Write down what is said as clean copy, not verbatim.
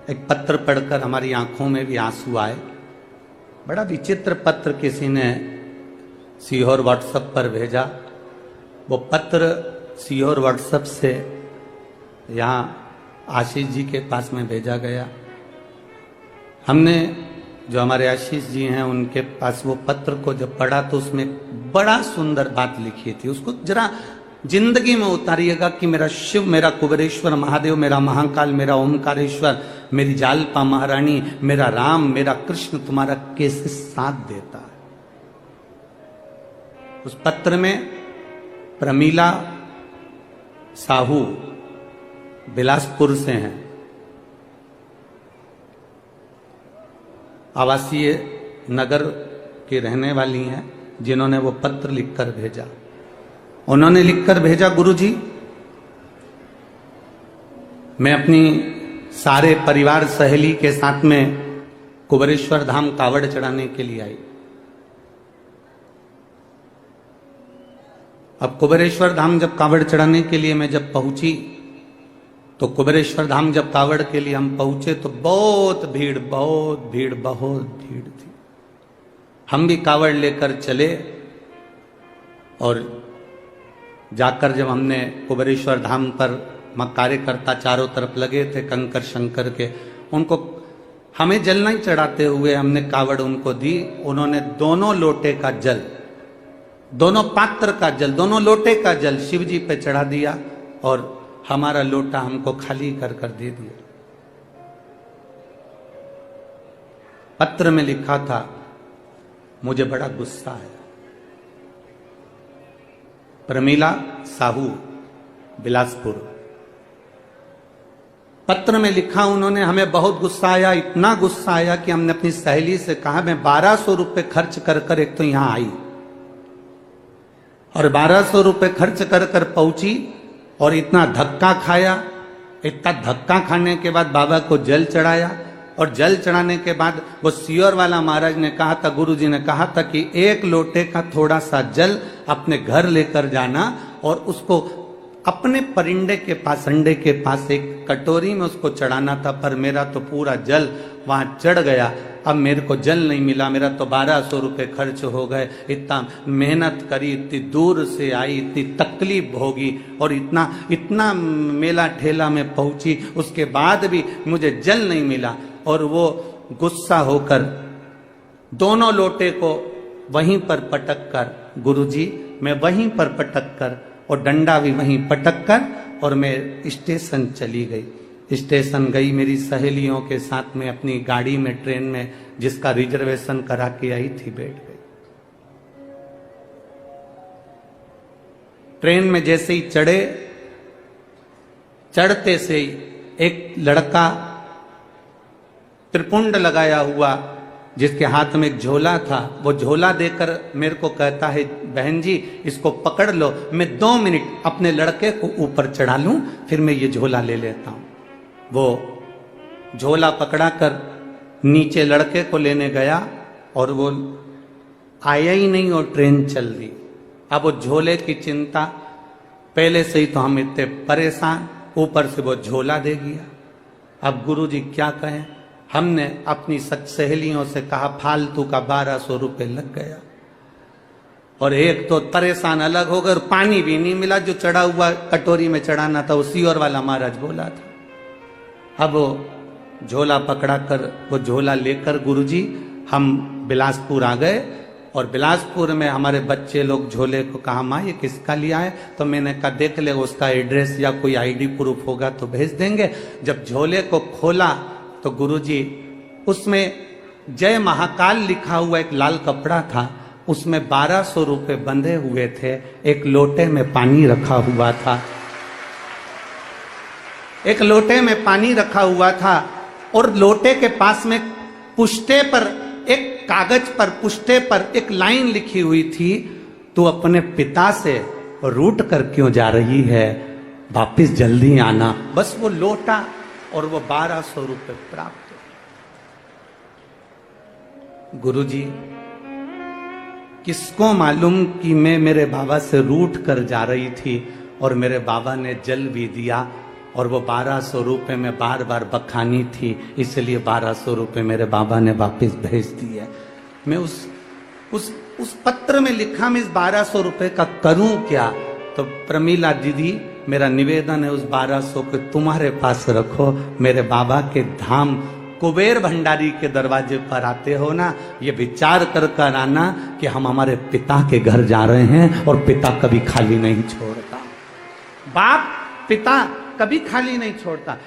एक पत्र पढ़कर हमारी आंखों में भी आंसू आए। बड़ा विचित्र पत्र किसी ने सीहोर व्हाट्सएप पर भेजा। वो पत्र सीहोर व्हाट्सएप से यहाँ आशीष जी के पास में भेजा गया। हमने जो हमारे आशीष जी हैं उनके पास वो पत्र को जब पढ़ा तो उसमें बड़ा सुंदर बात लिखी थी। उसको जरा जिंदगी में उतारिएगा कि मेरा शिव, मेरा कुबेरेश्वर महादेव, मेरा महाकाल, मेरा ओमकारेश्वर, मेरी जालपा महारानी, मेरा राम, मेरा कृष्ण तुम्हारा कैसे साथ देता है। उस पत्र में प्रमीला साहू बिलासपुर से हैं, आवासीय नगर की रहने वाली हैं, जिन्होंने वो पत्र लिखकर भेजा। उन्होंने लिखकर भेजा, गुरुजी मैं अपनी सारे परिवार सहेली के साथ में कुबेरेश्वर धाम कावड़ चढ़ाने के लिए आई। अब कुबेरेश्वर धाम जब कावड़ चढ़ाने के लिए मैं जब पहुंची तो कुबेरेश्वर धाम जब कावड़ के लिए हम पहुंचे तो बहुत भीड़ थी। हम भी कावड़ लेकर चले और जाकर जब हमने कुबेरेश्वर धाम पर कार्यकर्ता चारों तरफ लगे थे कंकर शंकर के, उनको हमें जल नहीं चढ़ाते हुए हमने कावड़ उनको दी। उन्होंने दोनों लोटे का जल, दोनों पात्र का जल, दोनों लोटे का जल शिव जी पे चढ़ा दिया और हमारा लोटा हमको खाली कर कर दे दिया। पत्र में लिखा था, मुझे बड़ा गुस्सा आया। प्रमीला साहू बिलासपुर, पत्र में लिखा उन्होंने, हमें बहुत गुस्सा आया, इतना गुस्सा आया कि हमने अपनी सहेली से कहा मैं 1200 रुपए खर्च कर कर एक तो यहां आई और 1200 रुपए खर्च कर कर पहुंची और इतना धक्का खाया। इतना धक्का खाने के बाद बाबा को जल चढ़ाया और जल चढ़ाने के बाद वो सीहोर वाला महाराज ने कहा था, गुरु जी ने कहा था कि एक लोटे का थोड़ा सा जल अपने घर लेकर जाना और उसको अपने परिंदे के पास, अंडे के पास एक कटोरी में उसको चढ़ाना था। पर मेरा तो पूरा जल वहां चढ़ गया, अब मेरे को जल नहीं मिला, मेरा तो 1200 रुपए खर्च हो गए। इतना मेहनत करी, इतनी दूर से आई, इतनी तकलीफ भोगी और इतना मेला ठेला में पहुंची, उसके बाद भी मुझे जल नहीं मिला। और वो गुस्सा होकर दोनों लोटे को वहीं पर पटक कर, गुरुजी मैं वहीं पर पटक कर और डंडा भी वहीं पटक कर और मैं स्टेशन चली गई। स्टेशन गई मेरी सहेलियों के साथ में अपनी गाड़ी में, ट्रेन में, जिसका रिजर्वेशन करा के आई थी, बैठ गई। ट्रेन में जैसे ही चढ़े, चढ़ते से ही एक लड़का त्रिपुंड लगाया हुआ जिसके हाथ में एक झोला था, वो झोला देकर मेरे को कहता है, बहन जी इसको पकड़ लो, मैं 2 मिनट अपने लड़के को ऊपर चढ़ा लूं, फिर मैं ये झोला ले लेता हूं। वो झोला पकड़ाकर नीचे लड़के को लेने गया और वो आया ही नहीं और ट्रेन चल दी। अब वो झोले की चिंता, पहले से ही तो हम इतने परेशान, ऊपर से वो झोला दे गया। अब गुरु जी क्या कहें, हमने अपनी सहेलियों से कहा फालतू का 1200 रुपए लग गया और एक तो परेशान अलग हो गए, पानी भी नहीं मिला, जो चढ़ा हुआ कटोरी में चढ़ाना था वो सीहोर वाला महाराज बोला था। अब वो झोला पकड़ा कर, वो झोला लेकर गुरुजी हम बिलासपुर आ गए और बिलासपुर में हमारे बच्चे लोग झोले को कहा, माँ ये किसका लिया है? तो मैंने कहा देख ले, उसका एड्रेस या कोई आईडी प्रूफ होगा तो भेज देंगे। जब झोले को खोला तो गुरुजी उसमें जय महाकाल लिखा हुआ एक लाल कपड़ा था, उसमें 1200 रुपए बंधे हुए थे, एक लोटे में पानी रखा हुआ था, एक लोटे में पानी रखा हुआ था और लोटे के पास में पुष्टे पर, एक कागज पर, पुष्टे पर एक लाइन लिखी हुई थी, तू अपने पिता से रूठ कर क्यों जा रही है, वापिस जल्दी आना। बस वो लोटा और वो 1200 रुपए प्राप्त हो। गुरुजी किसको मालूम कि मैं मेरे बाबा से रूठ कर जा रही थी और मेरे बाबा ने जल भी दिया और वो 1200 रुपये में बार बार बखानी थी, इसलिए 1200 रुपये मेरे बाबा ने वापस भेज दिए। मैं उस पत्र में लिखा मैं इस 1200 रुपये का करूं क्या? तो प्रमीला दीदी, मेरा निवेदन है उस 1200 को तुम्हारे पास रखो। मेरे बाबा के धाम कुबेर भंडारी के दरवाजे पर आते हो ना, ये विचार कर कर आना कि हम हमारे पिता के घर जा रहे हैं और पिता कभी खाली नहीं छोड़ता। बाप पिता कभी खाली नहीं छोड़ता।